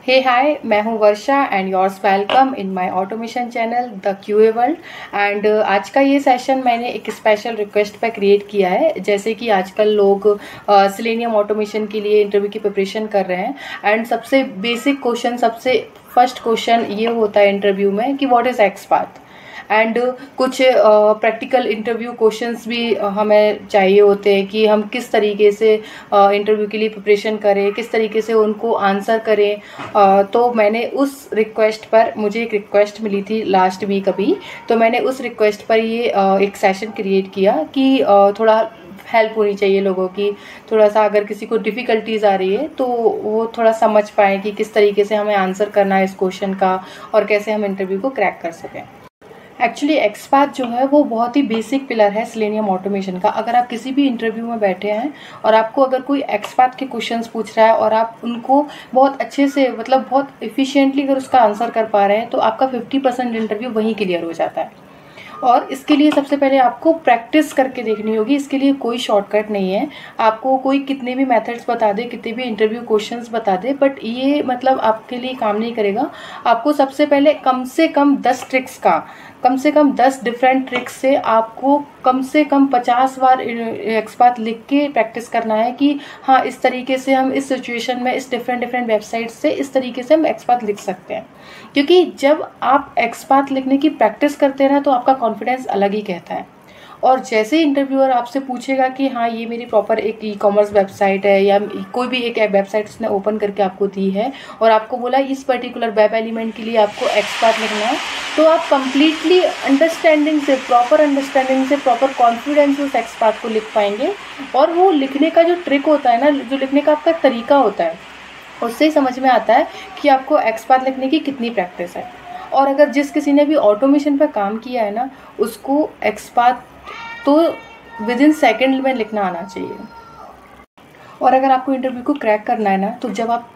हे hi, मैं हूँ Varsha and yours welcome in my automation channel the QA world. And आज का ये सेशन मैंने एक स्पेशल रिक्वेस्ट पे क्रिएट किया है। जैसे कि आजकल लोग सिलेनियम ऑटोमेशन के लिए इंटरव्यू की प्रिपरेशन कर रहे हैं एंड सबसे बेसिक क्वेश्चन, सबसे फर्स्ट क्वेश्चन ये होता है इंटरव्यू में कि व्हाट इज़ एक्सपाथ। एंड कुछ प्रैक्टिकल इंटरव्यू क्वेश्चंस भी हमें चाहिए होते हैं कि हम किस तरीके से इंटरव्यू के लिए प्रिपरेशन करें, किस तरीके से उनको आंसर करें। तो मैंने उस रिक्वेस्ट पर, मुझे एक रिक्वेस्ट मिली थी लास्ट वीक अभी, तो मैंने उस रिक्वेस्ट पर ये एक सेशन क्रिएट किया कि थोड़ा हेल्प होनी चाहिए लोगों की। थोड़ा सा अगर किसी को डिफ़िकल्टीज आ रही है तो वो थोड़ा समझ पाए कि किस तरीके से हमें आंसर करना है इस क्वेश्चन का और कैसे हम इंटरव्यू को क्रैक कर सकें। एक्चुअली एक्सपाथ जो है वो बहुत ही बेसिक पिलर है सिलेनियम ऑटोमेशन का। अगर आप किसी भी इंटरव्यू में बैठे हैं और आपको अगर कोई एक्सपाथ के क्वेश्चंस पूछ रहा है और आप उनको बहुत अच्छे से, मतलब बहुत इफ़िशिएंटली अगर उसका आंसर कर पा रहे हैं, तो आपका 50% इंटरव्यू वहीं क्लियर हो जाता है। और इसके लिए सबसे पहले आपको प्रैक्टिस करके देखनी होगी। इसके लिए कोई शॉर्टकट नहीं है। आपको कोई कितने भी मेथड्स बता दे, कितने भी इंटरव्यू क्वेश्चंस बता दे, बट ये मतलब आपके लिए काम नहीं करेगा। आपको सबसे पहले कम से कम 10 ट्रिक्स का, कम से कम 10 डिफरेंट ट्रिक्स से आपको कम से कम 50 बार एक्सपाथ लिख के प्रैक्टिस करना है कि हाँ, इस तरीके से हम इस सिचुएशन में, इस डिफरेंट डिफरेंट वेबसाइट से इस तरीके से हम एक्सपाथ लिख सकते हैं। क्योंकि जब आप एक्सपाथ लिखने की प्रैक्टिस करते हैं ना, तो आपका कॉन्फिडेंस अलग ही कहता है। और जैसे इंटरव्यूअर आपसे पूछेगा कि हाँ, ये मेरी प्रॉपर एक ई कॉमर्स वेबसाइट है या कोई भी एक वेबसाइट उसने ओपन करके आपको दी है और आपको बोला इस पर्टिकुलर वेब एलिमेंट के लिए आपको एक्सपाथ लिखना है, तो आप कंप्लीटली अंडरस्टैंडिंग से, प्रॉपर अंडरस्टैंडिंग से, प्रॉपर कॉन्फिडेंस से उस एक्सपाथ को लिख पाएंगे। और वो लिखने का जो ट्रिक होता है ना, जो लिखने का आपका तरीका होता है, उससे ही समझ में आता है कि आपको एक्सपाथ लिखने की कितनी प्रैक्टिस है। और अगर जिस किसी ने भी ऑटोमेशन पर काम किया है ना, उसको एक्सपाथ तो विद इन सेकेंड में लिखना आना चाहिए। और अगर आपको इंटरव्यू को क्रैक करना है ना, तो जब आप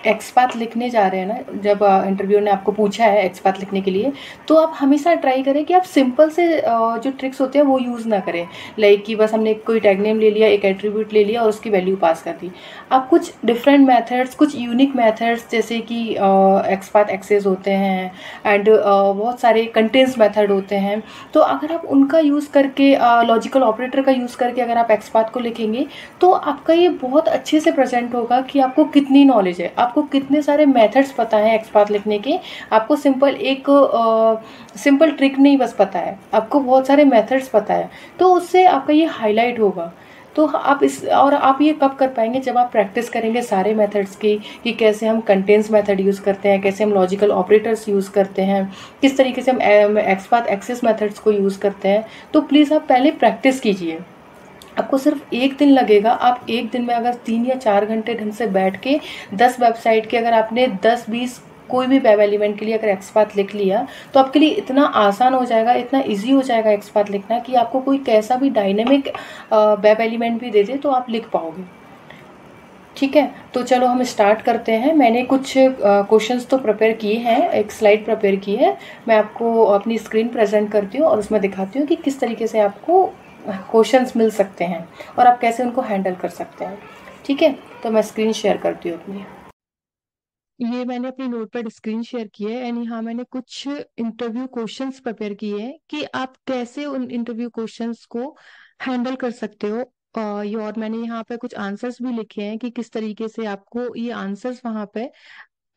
एक्सपाथ लिखने जा रहे हैं ना, जब इंटरव्यू ने आपको पूछा है एक्सपाथ लिखने के लिए, तो आप हमेशा ट्राई करें कि आप सिंपल से जो ट्रिक्स होते हैं वो यूज़ ना करें। लाइक कि बस हमने कोई टैग नेम ले लिया, एक एट्रीब्यूट ले लिया और उसकी वैल्यू पास कर दी। आप कुछ डिफरेंट मेथड्स, कुछ यूनिक मेथड्स, जैसे कि एक्सपाथ एक्सेस होते हैं एंड बहुत सारे कंटेंट्स मेथड होते हैं, तो अगर आप उनका यूज़ करके, लॉजिकल ऑपरेटर का यूज़ करके अगर आप एक्सपाथ को लिखेंगे, तो आपका ये बहुत अच्छे से प्रेजेंट होगा कि आपको कितनी नॉलेज है, आपको कितने सारे मेथड्स पता है एक्सपाथ लिखने के। आपको सिंपल एक सिंपल ट्रिक नहीं बस पता है, आपको बहुत सारे मेथड्स पता है, तो उससे आपका ये हाईलाइट होगा। तो आप इस, और आप ये कब कर पाएंगे, जब आप प्रैक्टिस करेंगे सारे मेथड्स की, कि कैसे हम कंटेंट्स मेथड यूज़ करते हैं, कैसे हम लॉजिकल ऑपरेटर्स यूज़ करते हैं, किस तरीके से हम एक्सपाथ एक्सेस मेथड्स को यूज़ करते हैं। तो प्लीज़ आप पहले प्रैक्टिस कीजिए। आपको सिर्फ एक दिन लगेगा। आप एक दिन में अगर 3 या 4 घंटे ढंग से बैठ के 10 वेबसाइट के, अगर आपने 10-20 कोई भी वेब एलिमेंट के लिए अगर एक्सपाथ लिख लिया, तो आपके लिए इतना आसान हो जाएगा, इतना इजी हो जाएगा एक्सपाथ लिखना, कि आपको कोई कैसा भी डायनेमिक वेब एलिमेंट भी दे दे तो आप लिख पाओगे। ठीक है, तो चलो हम स्टार्ट करते हैं। मैंने कुछ क्वेश्चंस तो प्रिपेयर किए हैं, एक स्लाइड प्रिपेयर की है। मैं आपको अपनी स्क्रीन प्रेजेंट करती हूँ और उसमें दिखाती हूँ कि किस तरीके से आपको क्वेश्चंस मिल सकते हैं और आप कैसे उनको हैंडल कर सकते हैं। ठीक है, तो मैं स्क्रीन शेयर करती हूँ अपनी। ये मैंने अपनी नोटपैड स्क्रीन शेयर की है एंड यहाँ मैंने कुछ इंटरव्यू क्वेश्चंस प्रिपेयर किए हैं कि आप कैसे उन इंटरव्यू क्वेश्चंस को हैंडल कर सकते हो। ये, और मैंने यहाँ पे कुछ आंसर्स भी लिखे हैं कि किस तरीके से आपको ये आंसर्स वहाँ पे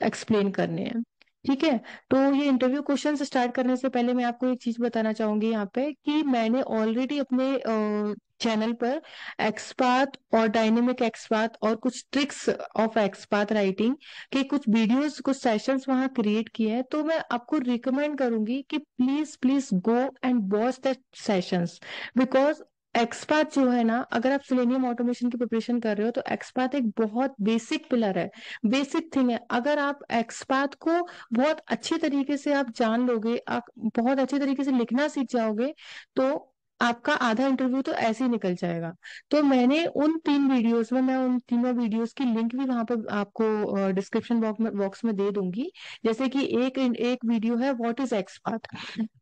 एक्सप्लेन करने हैं। ठीक है, तो ये इंटरव्यू क्वेश्चन स्टार्ट करने से पहले मैं आपको एक चीज बताना चाहूंगी यहाँ पे, कि मैंने ऑलरेडी अपने चैनल पर एक्सपाथ और डायनेमिक एक्सपाथ और कुछ ट्रिक्स ऑफ एक्सपाथ राइटिंग के कुछ वीडियोस, कुछ सेशंस वहाँ क्रिएट किए हैं। तो मैं आपको रिकमेंड करूंगी कि please please go and watch that sessions. Because XPath जो है ना, अगर आप सिलेनियम ऑटोमेशन की प्रिपरेशन कर रहे हो, तो एक्सपाथ एक बहुत बेसिक पिलर है, बेसिक थिंग है। अगर आप एक्सपाथ को बहुत अच्छी तरीके से आप जान लोगे, आप बहुत अच्छे तरीके से लिखना सीख जाओगे, तो आपका आधा इंटरव्यू तो ऐसे ही निकल जाएगा। तो मैंने उन 3 वीडियोस में, मैं उन तीनों वीडियोस की लिंक भी वहां पर आपको डिस्क्रिप्शन बॉक्स में दे दूंगी। जैसे कि एक एक वीडियो है, what is XPath.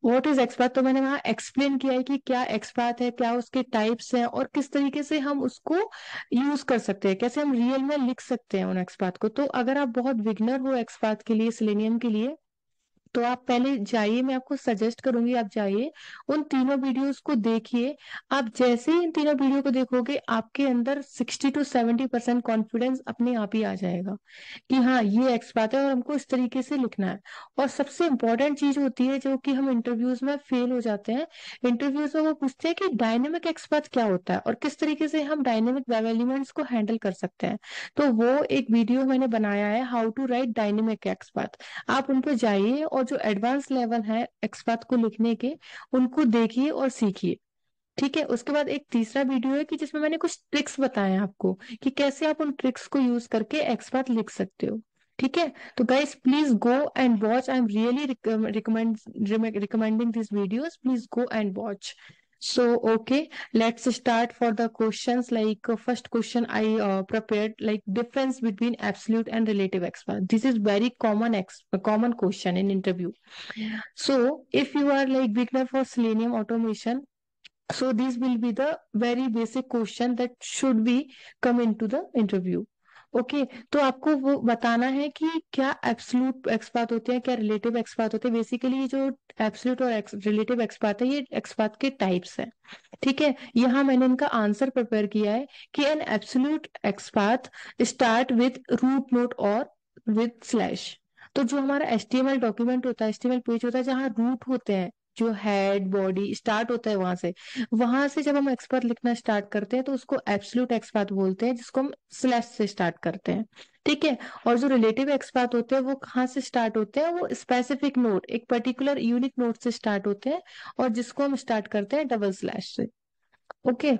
What is XPath, तो मैंने वहां एक्सप्लेन किया है कि क्या एक्सपाथ है, क्या उसके टाइप्स हैं, और किस तरीके से हम उसको यूज कर सकते हैं, कैसे हम रियल में लिख सकते हैं उन एक्सपाथ को। तो अगर आप बहुत बिगनर हो एक्सपाथ के लिए, सिलेनियम के लिए, तो आप पहले जाइए, मैं आपको सजेस्ट करूंगी आप जाइए, उन तीनों वीडियोस को देखिए। आप जैसे ही इन तीनों वीडियो को देखोगे, आपके अंदर 60 to 70% कॉन्फिडेंस अपने आप ही आ जाएगा कि हाँ ये एक्सपर्ट है और हमको इस तरीके से लिखना है। और सबसे इंपॉर्टेंट चीज होती है जो कि हम इंटरव्यूज में फेल हो जाते हैं। इंटरव्यूज में वो पूछते हैं कि डायनेमिक एक्सपर्ट क्या होता है और किस तरीके से हम डायनेमिक वेब एलिमेंट्स को हैंडल कर सकते हैं। तो वो एक वीडियो मैंने बनाया है, how to write dynamic XPath. आप उन पे जाइए और जो एडवांस लेवल है एक्सपर्ट को लिखने के, उनको देखिए और सीखिए। ठीक है, उसके बाद एक तीसरा वीडियो है कि जिसमें मैंने कुछ ट्रिक्स बताए हैं आपको कि कैसे आप उन ट्रिक्स को यूज करके एक्सपर्ट लिख सकते हो। ठीक है, तो guys please go and watch, I am really recommending this videos, please go and watch. So, okay, let's start for the questions. Like first question I prepared, like difference between absolute and relative expert. This is very common question in interview. So, if you are like beginner for Selenium automation, so these will be the very basic question that should be come into the interview. Okay, तो आपको वो बताना है कि क्या absolute एक्सपात होते हैं, क्या रिलेटिव एक्सपात होते हैं। बेसिकली ये जो एब्सोल्यूट और रिलेटिव एक्सपात है, ये एक्सपात के टाइप्स हैं। ठीक है, यहाँ मैंने इनका आंसर प्रिपेयर किया है कि an absolute XPath start with root node और विथ स्लैश। तो जो हमारा एचटीएमएल डॉक्यूमेंट होता है, एचटीएमएल पेज होता है, जहाँ रूट होते हैं, जो हेड बॉडी स्टार्ट होता है वहां से जब हम एक्सपर्ट लिखना स्टार्ट करते हैं तो उसको एब्सोल्यूट एक्सपर्ट बोलते हैं, जिसको हम स्लैश से स्टार्ट करते हैं। ठीक है, और जो रिलेटिव एक्सपर्ट होते हैं वो कहाँ से स्टार्ट होते हैं, वो स्पेसिफिक नोट, एक पर्टिकुलर यूनिक नोट से स्टार्ट होते हैं, और जिसको हम स्टार्ट करते हैं डबल स्लैश से। ओके,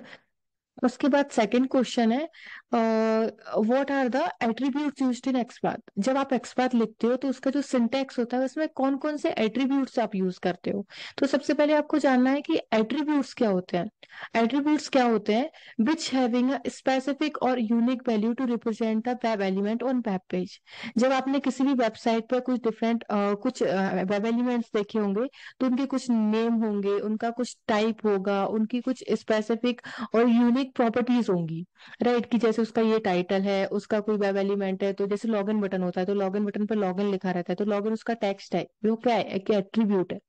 उसके बाद सेकंड क्वेश्चन है, what are the attributes used in XPath. जब आप एक्सपाथ लिखते हो तो उसका जो सिंटेक्स होता है उसमें कौन कौन से एट्रीब्यूट्स आप यूज करते हो। तो सबसे पहले आपको जानना है कि एट्रीब्यूट्स क्या होते हैं। एट्रीब्यूट्स क्या होते हैं, विच हैविंग अ स्पेसिफिक और unique value to represent the web element on web page. जब आपने किसी भी वेबसाइट पर कुछ डिफरेंट कुछ वेब एलिमेंट्स देखे होंगे, तो उनके कुछ नेम होंगे, उनका कुछ टाइप होगा, उनकी कुछ स्पेसिफिक और यूनिक प्रॉपर्टीज होंगी। राइट, कि जैसे उसका ये टाइटल है, उसका कोई वेब एलिमेंट है, तो जैसे लॉगिन बटन होता है तो लॉगिन बटन पर लॉगिन लिखा रहता है, तो लॉगिन उसका टेक्स्ट है, वो क्या है कि एट्रीब्यूट है।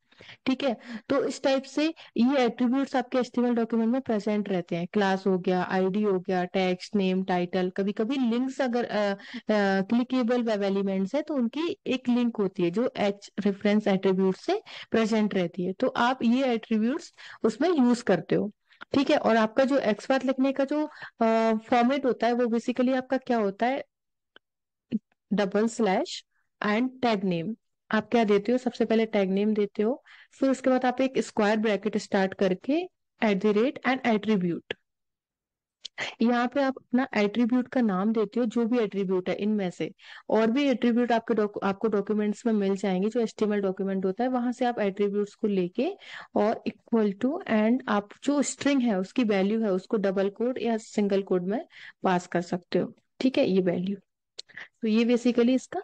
ठीक है, तो इस टाइप से ये एट्रीब्यूट्स आपके एचटीएमएल डॉक्यूमेंट में प्रेजेंट रहते हैं। क्लास हो गया, आईडी हो गया, टेक्स्ट नेम टाइटल, कभी कभी लिंक्स, अगर क्लिकेबल वेब एलिमेंट्स है तो उनकी एक लिंक होती है जो एच रेफरेंस एट्रीब्यूट से प्रेजेंट रहती है, तो आप ये एट्रीब्यूट्स उसमें यूज करते हो। ठीक है, और आपका जो एक्सपर्ट लिखने का जो फॉर्मेट होता है वो बेसिकली आपका क्या होता है, double slash and tag name. आप क्या देते हो, सबसे पहले टैग नेम देते हो, फिर उसके बाद आप एक स्क्वायर ब्रैकेट स्टार्ट करके at the rate and attribute. यहाँ पे आप अपना एट्रीब्यूट का नाम देते हो, जो भी एट्रीब्यूट है इनमें से। और भी एट्रीब्यूट आपको डॉक्यूमेंट्स में मिल जाएंगे, जो एचटीएमएल डॉक्यूमेंट होता है वहां से आप एट्रीब्यूट्स को लेके और इक्वल टू एंड आप जो स्ट्रिंग है उसकी वैल्यू है उसको डबल कोड या सिंगल कोड में पास कर सकते हो। ठीक है, ये वैल्यू, तो ये बेसिकली इसका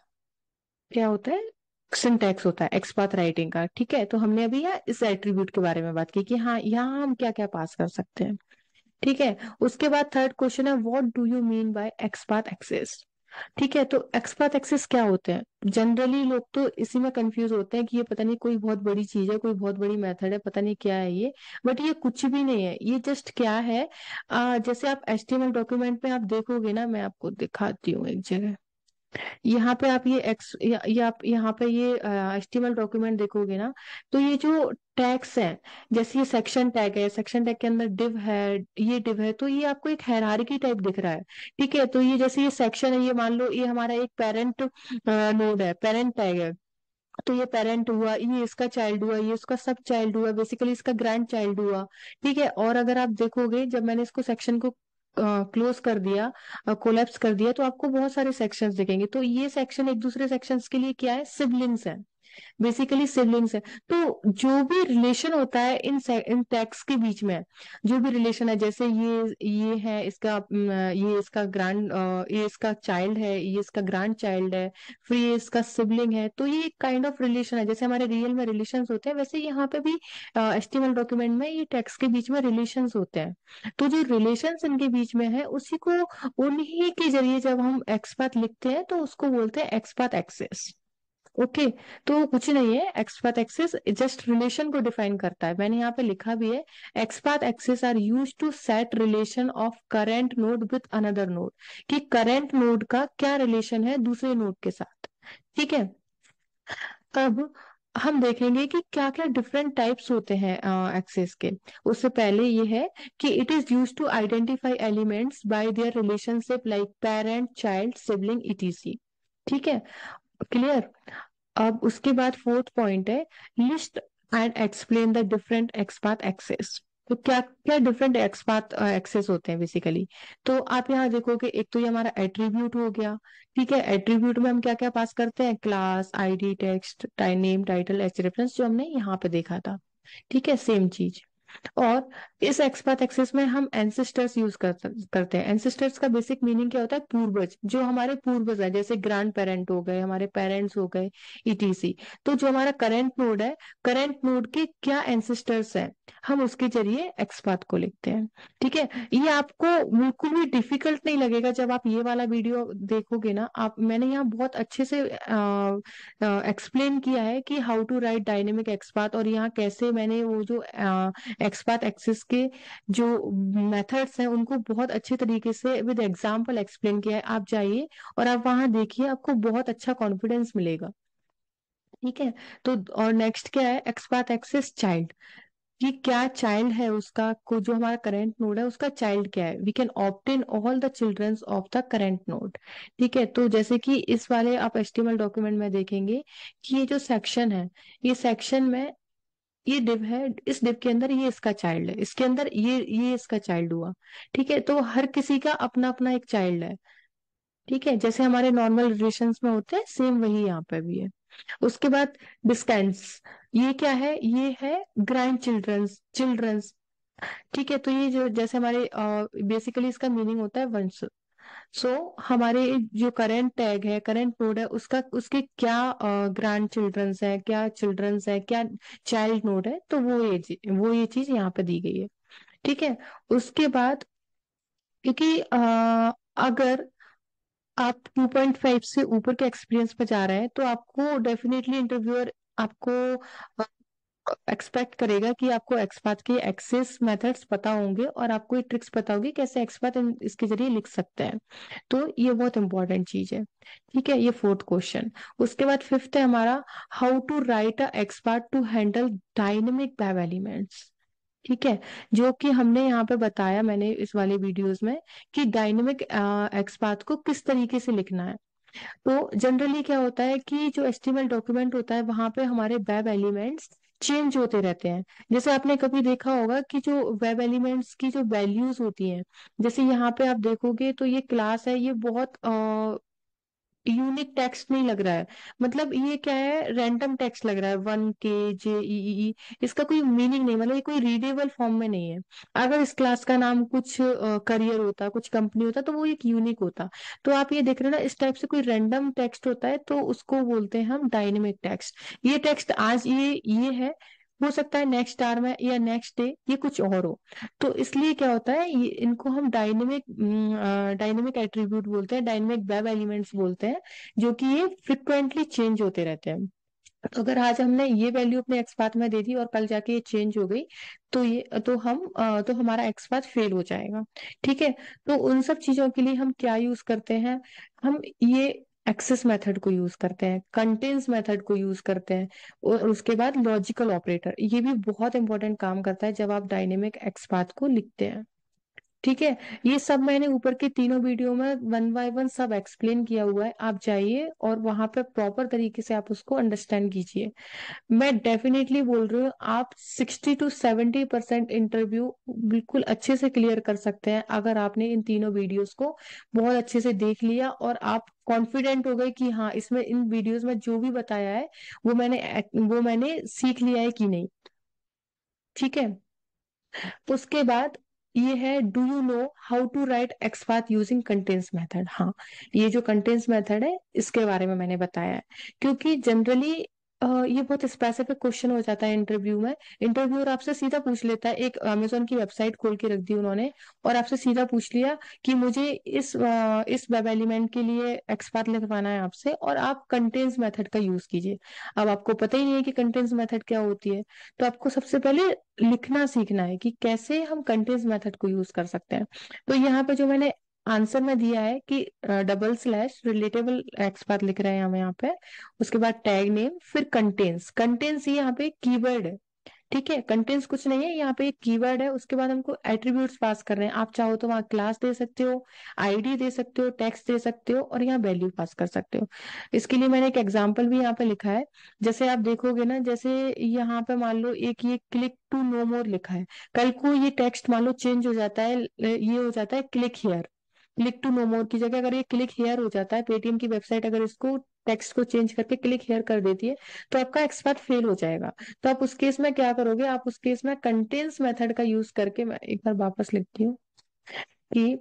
क्या होता है, सिंटैक्स होता है एक्सपाथ राइटिंग का। ठीक है, तो हमने अभी यहाँ इस एट्रीब्यूट के बारे में बात की कि हाँ यहाँ हम क्या क्या पास कर सकते हैं। ठीक है, उसके बाद थर्ड क्वेश्चन है, what do you mean by XPath axes. ठीक है, तो एक्सपाथ एक्सेस क्या होते हैं। जनरली लोग तो इसी में कंफ्यूज होते हैं कि ये पता नहीं कोई बहुत बड़ी चीज है, कोई बहुत बड़ी मेथड है, पता नहीं क्या है ये। बट ये कुछ भी नहीं है, ये जस्ट क्या है, जैसे आप एचटीएमएल डॉक्यूमेंट में आप देखोगे ना, मैं आपको दिखाती हूँ एक जगह। यहाँ पे आप ये आप यहाँ पे ये एचटीएमएल डॉक्यूमेंट देखोगे ना, तो ये जो टैग्स हैं, जैसे ये सेक्शन टैग है, सेक्शन टैग के अंदर डिव है, ये डिव है, तो ये आपको एक हायरार्की टाइप दिख रहा है। ठीक है, तो ये जैसे ये सेक्शन है, ये मान लो ये हमारा एक पेरेंट नोड है, पेरेंट टैग है, तो ये पेरेंट हुआ, ये इसका चाइल्ड हुआ, ये उसका सब चाइल्ड हुआ, बेसिकली इसका ग्रैंड चाइल्ड हुआ। ठीक है, और अगर आप देखोगे जब मैंने इसको सेक्शन को क्लोज कर दिया, कोलैप्स कर दिया, तो आपको बहुत सारे सेक्शंस दिखेंगे, तो ये सेक्शन एक दूसरे सेक्शंस के लिए क्या है, सिबलिंग्स है। बेसिकली सिबलिंग्स है। तो जो भी रिलेशन होता है इन टैग्स के बीच में, जो भी रिलेशन है, जैसे ये है इसका ये इसका ग्रैंड ये इसका चाइल्ड है, ये इसका ग्रैंड चाइल्ड है, फिर ये इसका सिबलिंग है, तो ये एक काइंड ऑफ रिलेशन है। जैसे हमारे रियल में रिलेशंस होते हैं, वैसे यहाँ पे भी एचटीएमएल डॉक्यूमेंट में ये टेक्स्ट के बीच में रिलेशंस होते हैं। तो जो रिलेशंस इनके बीच में है, उसी को उन्हीं के जरिए जब हम एक्सपाथ लिखते हैं तो उसको बोलते हैं एक्सपाथ एक्सेस। ओके। तो कुछ नहीं है, एक्सपाथ एक्सेस जस्ट रिलेशन को डिफाइन करता है। मैंने यहाँ पे लिखा भी है, XPath axes are use to set relation of current node with another node, कि करेंट नोड का क्या रिलेशन है दूसरे नोड के साथ। ठीक है। अब हम देखेंगे कि क्या क्या डिफरेंट टाइप्स होते हैं एक्सेस के। उससे पहले ये है कि it is use to identify elements by their relationship like parent child sibling ETC. ठीक है, क्लियर। अब उसके बाद फोर्थ पॉइंट है, list and explain the different XPath axes. तो क्या क्या डिफरेंट एक्सपाथ एक्सेस होते हैं बेसिकली। तो आप यहाँ देखोगे, एक तो ये हमारा एट्रीब्यूट हो गया। ठीक है, एट्रीब्यूट में हम क्या क्या पास करते हैं, class, ID, text, name, title, H reference, जो हमने यहाँ पे देखा था। ठीक है, सेम चीज। और इस एक्सपाथ एक्सेस में हम एंसेस्टर्स यूज करते हैं। एंसेस्टर्स का बेसिक मीनिंग क्या होता है, पूर्वज, जो हमारे पूर्वज है, जैसे ग्रैंड पेरेंट हो गए, हमारे पेरेंट्स हो गए, ईटीसी। तो जो हमारा करंट नोड है, करंट नोड के क्या एंसेस्टर्स हैं, हम उसके जरिए एक्सपाथ को लिखते हैं। ठीक है, ये आपको बिल्कुल भी डिफिकल्ट नहीं लगेगा जब आप ये वाला वीडियो देखोगे ना। आप, मैंने यहाँ बहुत अच्छे से एक्सप्लेन किया है कि how to write dynamic XPath, और यहाँ कैसे मैंने वो जो एक्सपाथ एक्सेस के जो मेथड्स हैं उनको बहुत अच्छे तरीके से विद एग्जांपल एक्सप्लेन किया है। आप जाइए और आप वहां देखिए, आपको बहुत अच्छा कॉन्फिडेंस मिलेगा। ठीक है। तो और नेक्स्ट क्या है, एक्सपाथ एक्सेस चाइल्ड, कि क्या चाइल्ड है उसका, को जो हमारा करंट नोड है उसका चाइल्ड क्या है। We can obtain all the childrens of the current node. ठीक है, तो जैसे कि इस वाले आप एचटीएमएल डॉक्यूमेंट में देखेंगे कि ये जो सेक्शन है, ये सेक्शन में ये डिव है, इस डिव के अंदर ये इसका चाइल्ड है, इसके अंदर ये इसका चाइल्ड हुआ। ठीक है, तो हर किसी का अपना अपना एक चाइल्ड है। ठीक है, जैसे हमारे नॉर्मल रिलेशंस में होते हैं, सेम वही यहाँ पे भी है। उसके बाद डिस्टेंस, ये क्या है, ये है ग्रैंड चिल्ड्रंस, चिल्ड्रंस। ठीक है, तो ये जो जैसे हमारे बेसिकली इसका मीनिंग होता है वंश। सो हमारे जो करंट टैग है, करंट नोड है, उसका उसके क्या ग्रैंड चिल्ड्रंस है, क्या चिल्ड्रंस है, क्या चाइल्ड नोड है, तो वो ये चीज यहाँ पे दी गई है। ठीक है। उसके बाद, क्योंकि अगर आप 2.5 से ऊपर के एक्सपीरियंस पे जा रहे हैं, तो आपको डेफिनेटली इंटरव्यूअर आपको एक्सपेक्ट करेगा कि आपको एक्सपाथ के एक्सेस मेथड्स पता होंगे और आपको ये ट्रिक्स पता होगी कैसे एक्सपाथ इसके जरिए लिख सकते हैं। तो ये बहुत इंपॉर्टेंट चीज है। ठीक है, ये फोर्थ क्वेश्चन। उसके बाद फिफ्थ है हमारा, how to write a XPath to handle dynamic web elements. ठीक है, जो कि हमने यहाँ पे बताया मैंने इस वाले वीडियोस में, कि डायनेमिक एक्सपाथ को किस तरीके से लिखना है। तो जनरली क्या होता है कि जो एचटीएमएल डॉक्यूमेंट होता है, वहां पे हमारे वेब एलिमेंट्स चेंज होते रहते हैं। जैसे आपने कभी देखा होगा कि जो वेब एलिमेंट्स की जो वैल्यूज होती हैं, जैसे यहाँ पे आप देखोगे तो ये क्लास है, ये बहुत यूनिक टेक्स्ट नहीं लग रहा है। मतलब ये क्या है, रैंडम टेक्स्ट लग रहा है, 1 KJEE, इसका कोई मीनिंग नहीं, मतलब ये कोई रीडेबल फॉर्म में नहीं है। अगर इस क्लास का नाम कुछ करियर होता, कुछ कंपनी होता, तो वो एक यूनिक होता। तो आप ये देख रहे हो ना, इस टाइप से कोई रैंडम टेक्स्ट होता है, तो उसको बोलते हैं हम डायनेमिक टेक्स्ट। ये टेक्स्ट आज ये है, हो सकता है नेक्स्ट आवर में या नेक्स्ट डे ये कुछ और हो। तो इसलिए क्या होता है, ये इनको हम डायनेमिक एट्रीब्यूट बोलते हैं, डायनेमिक वेब एलिमेंट्स बोलते हैं, जो कि ये फ्रिक्वेंटली चेंज होते रहते हैं। तो अगर आज हमने ये वैल्यू अपने एक्सपाथ में दे दी और कल जाके ये चेंज हो गई, तो हमारा एक्सपाथ फेल हो जाएगा। ठीक है। तो उन सब चीजों के लिए हम क्या यूज करते हैं, हम ये एक्सेस मेथड को यूज करते हैं, कंटेन्स मेथड को यूज करते हैं, और उसके बाद लॉजिकल ऑपरेटर, ये भी बहुत इंपॉर्टेंट काम करता है जब आप डायनेमिक एक्सपाथ को लिखते हैं। ठीक है। ये सब मैंने ऊपर के तीनों वीडियो में वन बाय वन सब एक्सप्लेन किया हुआ है, आप जाइए और वहां पे प्रॉपर तरीके से आप उसको अंडरस्टैंड कीजिए। मैं डेफिनेटली बोल रही हूँ, आप 60 to 70% इंटरव्यू बिल्कुल अच्छे से क्लियर कर सकते हैं अगर आपने इन तीनों वीडियोस को बहुत अच्छे से देख लिया और आप कॉन्फिडेंट हो गए कि हाँ, इसमें इन वीडियोस में जो भी बताया है वो मैंने सीख लिया है कि नहीं। ठीक है। उसके बाद ये है, do you know how to write XPath using contains method. हाँ, ये जो कंटेंस मेथड है इसके बारे में मैंने बताया है, क्योंकि जनरली ये बहुत स्पेसिफिक क्वेश्चन हो जाता है इंटरव्यू में। इंटरव्यूअर आपसे सीधा पूछ लेता है, एक अमेजोन की वेबसाइट खोल के रख दी उन्होंने और आपसे सीधा पूछ लिया कि मुझे इस वेब एलिमेंट के लिए एक्सपाथ लिखवाना है आपसे, और आप कंटेंस मेथड का यूज कीजिए। अब आपको पता ही नहीं है कि कंटेंस मेथड क्या होती है, तो आपको सबसे पहले लिखना सीखना है कि कैसे हम कंटेंस मेथड को यूज कर सकते हैं। तो यहाँ पे जो मैंने आंसर में दिया है कि डबल स्लैश रिलेटेबल एक्सपाथ लिख रहे हैं हम यहाँ पे, उसके बाद टैग नेम, फिर कंटेंस। कंटेंस ये यहाँ पे कीवर्ड है। ठीक है, कंटेंट्स कुछ नहीं है, यहाँ पे एक कीवर्ड है। उसके बाद हमको एट्रीब्यूट्स पास कर रहे हैं। आप चाहो तो वहाँ क्लास दे सकते हो, आईडी दे सकते हो, टेक्स्ट दे सकते हो, और यहाँ वैल्यू पास कर सकते हो। इसके लिए मैंने एक एग्जांपल भी यहाँ पे लिखा है। जैसे आप देखोगे ना, जैसे यहाँ पे मान लो एक ये क्लिक टू नो मोर लिखा है, कल को ये टेक्स्ट मान लो चेंज हो जाता है, ये हो जाता है click here. Click to know more की जगह अगर ये क्लिक हेयर हो जाता है, पेटीएम की वेबसाइट अगर इसको टेक्स्ट को चेंज करके क्लिक हेयर कर देती है, तो आपका एक्सपाथ फेल हो जाएगा। तो आप उस केस में क्या करोगे, आप उस केस में कंटेंस मेथड का यूज करके, मैं एक बार वापस लिखती हूँ कि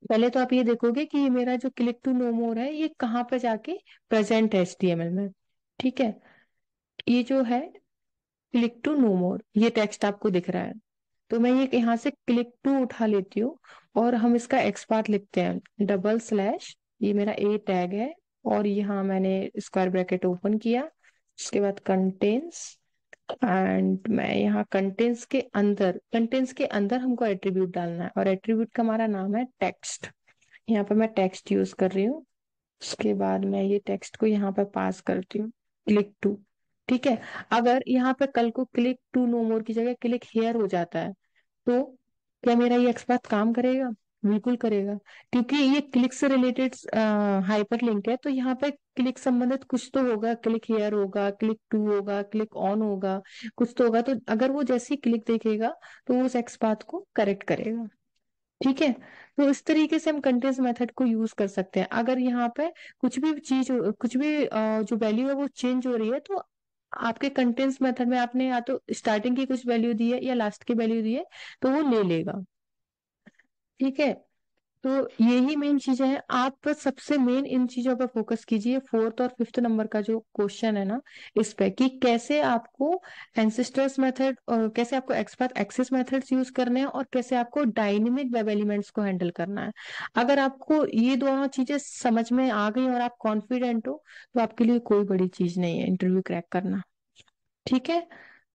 पहले तो आप ये देखोगे कि ये मेरा जो क्लिक टू नो मोर है ये कहाँ पे जाके प्रेजेंट है एचटीएमएल में। ठीक है। ये जो है क्लिक टू नो मोर, ये टेक्स्ट आपको दिख रहा है। तो मैं ये यहाँ से क्लिक टू उठा लेती हूँ और हम इसका एक्सपाथ लिखते हैं, डबल स्लैश, ये मेरा ए टैग है, और यहाँ मैंने स्क्वायर ब्रैकेट ओपन किया, उसके बाद कंटेंस, एंड मैं यहाँ कंटेंट्स के अंदर हमको एट्रीब्यूट डालना है, और एट्रीब्यूट का हमारा नाम है टेक्स्ट। यहाँ पे मैं टेक्स्ट यूज कर रही हूँ। उसके बाद मैं ये टेक्स्ट को यहाँ पे पास करती हूँ, क्लिक टू। ठीक है। अगर यहाँ पे कल को क्लिक टू नो मोर की जगह क्लिक हेयर हो जाता है, तो क्या मेरा ये एक्सपाथ काम करेगा? बिल्कुल करेगा, क्योंकि ये क्लिक से रिलेटेड हाइपर लिंक है। तो यहाँ पे क्लिक संबंधित कुछ तो होगा, क्लिक हेयर होगा, क्लिक टू होगा, क्लिक ऑन होगा, कुछ तो होगा। तो अगर वो जैसे ही क्लिक देखेगा तो वो उस एक्सपाथ को करेक्ट करेगा। ठीक है। तो इस तरीके से हम कंटेंस मेथड को यूज कर सकते हैं। अगर यहाँ पे कुछ भी चीज, कुछ भी जो वैल्यू है वो चेंज हो रही है, तो आपके कंटेंस मेथड में आपने या तो स्टार्टिंग की कुछ वैल्यू दी है या लास्ट की वैल्यू दी है, तो वो ले लेगा। ठीक है। तो यही मेन चीजें हैं। आप बस सबसे मेन इन चीजों पर फोकस कीजिए। फोर्थ और फिफ्थ नंबर का जो क्वेश्चन है ना, इस पे कि कैसे आपको एंसेस्टर्स मेथड और कैसे आपको एक्सपाथ एक्सेस मेथड्स यूज करने हैं, और कैसे आपको डायनेमिक वेब एलिमेंट्स को हैंडल करना है। अगर आपको ये दोनों चीजें समझ में आ गई और आप कॉन्फिडेंट हो, तो आपके लिए कोई बड़ी चीज नहीं है इंटरव्यू क्रैक करना। ठीक है।